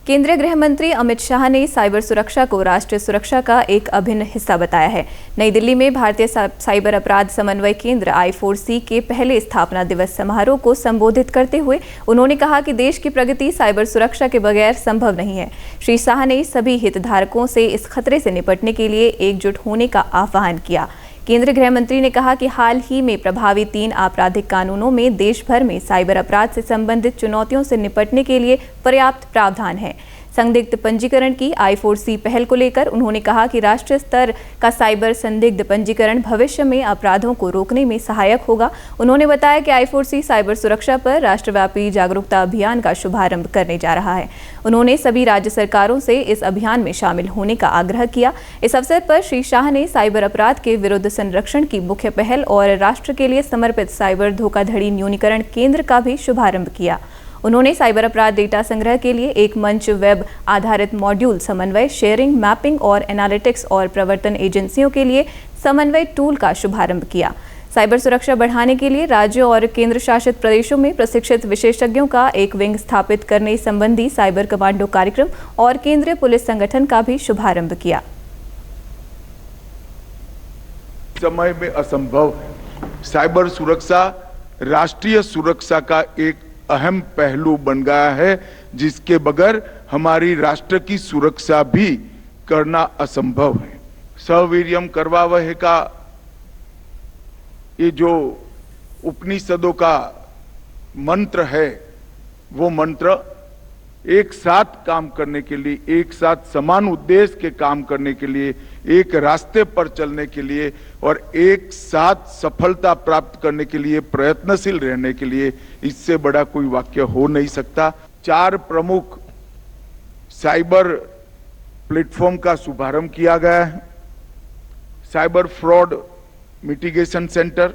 केंद्रीय गृह मंत्री अमित शाह ने साइबर सुरक्षा को राष्ट्रीय सुरक्षा का एक अभिन्न हिस्सा बताया है। नई दिल्ली में भारतीय साइबर अपराध समन्वय केंद्र I4C के पहले स्थापना दिवस समारोह को संबोधित करते हुए उन्होंने कहा कि देश की प्रगति साइबर सुरक्षा के बगैर संभव नहीं है। श्री शाह ने सभी हितधारकों से इस खतरे से निपटने के लिए एकजुट होने का आह्वान किया। केंद्रीय गृह मंत्री ने कहा कि हाल ही में प्रभावी 3 आपराधिक कानूनों में देश भर में साइबर अपराध से संबंधित चुनौतियों से निपटने के लिए पर्याप्त प्रावधान है। संदिग्ध पंजीकरण की I4C पहल को लेकर उन्होंने कहा कि राष्ट्रीय स्तर का साइबर संदिग्ध पंजीकरण भविष्य में अपराधों को रोकने में सहायक होगा। उन्होंने बताया कि I4C साइबर सुरक्षा पर राष्ट्रव्यापी जागरूकता अभियान का शुभारंभ करने जा रहा है। उन्होंने सभी राज्य सरकारों से इस अभियान में शामिल होने का आग्रह किया। इस अवसर पर श्री शाह ने साइबर अपराध के विरुद्ध संरक्षण की मुख्य पहल और राष्ट्र के लिए समर्पित साइबर धोखाधड़ी न्यूनीकरण केंद्र का भी शुभारंभ किया। उन्होंने साइबर अपराध डेटा संग्रह के लिए एक मंच, वेब आधारित मॉड्यूल, समन्वय, शेयरिंग, मैपिंग और एनालिटिक्स और प्रवर्तन एजेंसियों के लिए समन्वय टूल का शुभारंभ किया। साइबर सुरक्षा बढ़ाने के लिए राज्यों और केंद्र शासित प्रदेशों में प्रशिक्षित विशेषज्ञों का एक विंग स्थापित करने संबंधी साइबर कमांडो कार्यक्रम और केंद्रीय पुलिस संगठन का भी शुभारंभ किया। समय में असंभव साइबर सुरक्षा राष्ट्रीय सुरक्षा का एक अहम पहलू बन गया है, जिसके बगैर हमारी राष्ट्र की सुरक्षा भी करना असंभव है। सवीर्यम करवावहे का ये जो उपनिषदों का मंत्र है, वो मंत्र एक साथ काम करने के लिए, एक साथ समान उद्देश्य के काम करने के लिए, एक रास्ते पर चलने के लिए और एक साथ सफलता प्राप्त करने के लिए प्रयत्नशील रहने के लिए, इससे बड़ा कोई वाक्य हो नहीं सकता। 4 प्रमुख साइबर प्लेटफॉर्म का शुभारंभ किया गया है। Cyber fraud mitigation centre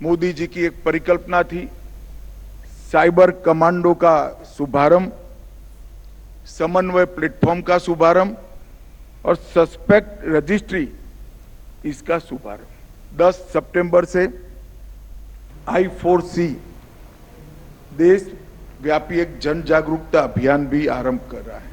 Modi ji की एक परिकल्पना थी। साइबर कमांडो का शुभारंभ, समन्वय प्लेटफॉर्म का शुभारंभ और सस्पेक्ट रजिस्ट्री इसका शुभारंभ। 10 सितंबर से I4C देश व्यापी एक जन जागरूकता अभियान भी आरंभ कर रहा है।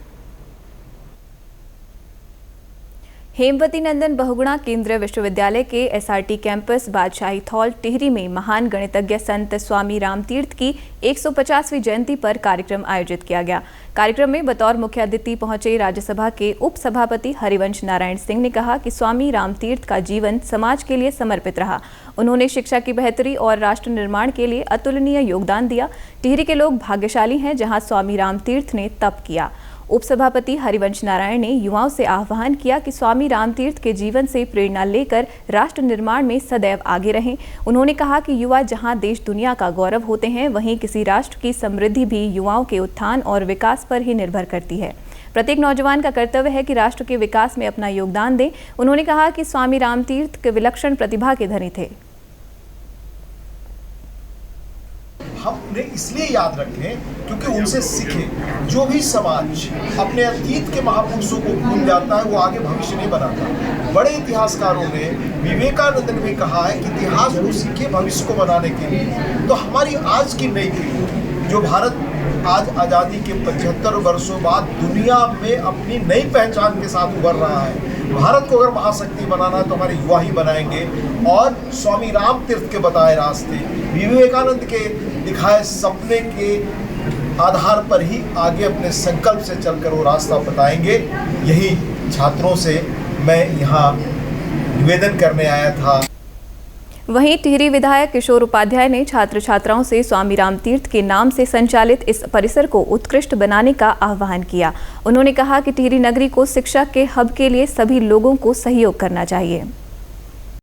हेमवती नंदन बहुगुणा केंद्रीय विश्वविद्यालय के SRT कैंपस बादशाही थॉल टिहरी में महान गणितज्ञ संत स्वामी रामतीर्थ की 150वीं जयंती पर कार्यक्रम आयोजित किया गया। कार्यक्रम में बतौर मुख्य अतिथि पहुंचे राज्यसभा के उप सभापति हरिवंश नारायण सिंह ने कहा कि स्वामी रामतीर्थ का जीवन समाज के लिए समर्पित रहा। उन्होंने शिक्षा की बेहतरी और राष्ट्र निर्माण के लिए अतुलनीय योगदान दिया। टिहरी के लोग भाग्यशाली हैं जहां स्वामी रामतीर्थ ने तप किया। उपसभापति हरिवंश नारायण ने युवाओं से आह्वान किया कि स्वामी रामतीर्थ के जीवन से प्रेरणा लेकर राष्ट्र निर्माण में सदैव आगे रहें। उन्होंने कहा कि युवा जहां देश दुनिया का गौरव होते हैं, वहीं किसी राष्ट्र की समृद्धि भी युवाओं के उत्थान और विकास पर ही निर्भर करती है। प्रत्येक नौजवान का कर्तव्य है कि राष्ट्र के विकास में अपना योगदान दें। उन्होंने कहा कि स्वामी रामतीर्थ के विलक्षण प्रतिभा के धनी थे। हम उन्हें इसलिए याद रखें क्योंकि उनसे सीखें। जो भी समाज अपने अतीत के महापुरुषों को भूल जाता है, वो आगे भविष्य नहीं बनाता। बड़े इतिहासकारों ने, विवेकानंद ने भी कहा है कि इतिहास को सीखे भविष्य को बनाने के लिए। तो हमारी आज की नई पीढ़ी, जो भारत आज आज़ादी के 75 वर्षों बाद दुनिया में अपनी नई पहचान के साथ उभर रहा है, भारत को अगर महाशक्ति बनाना है तो हमारे युवा ही बनाएंगे। और स्वामी रामतीर्थ के बताए रास्ते, विवेकानंद के दिखाए सपने के आधार पर ही आगे अपने संकल्प से चलकर वो रास्ता बताएंगे। यही छात्रों से मैं यहाँ निवेदन करने आया था। वहीं टिहरी विधायक किशोर उपाध्याय ने छात्र छात्राओं से स्वामी रामतीर्थ के नाम से संचालित इस परिसर को उत्कृष्ट बनाने का आह्वान किया। उन्होंने कहा कि टिहरी नगरी को शिक्षा के हब के लिए सभी लोगों को सहयोग करना चाहिए।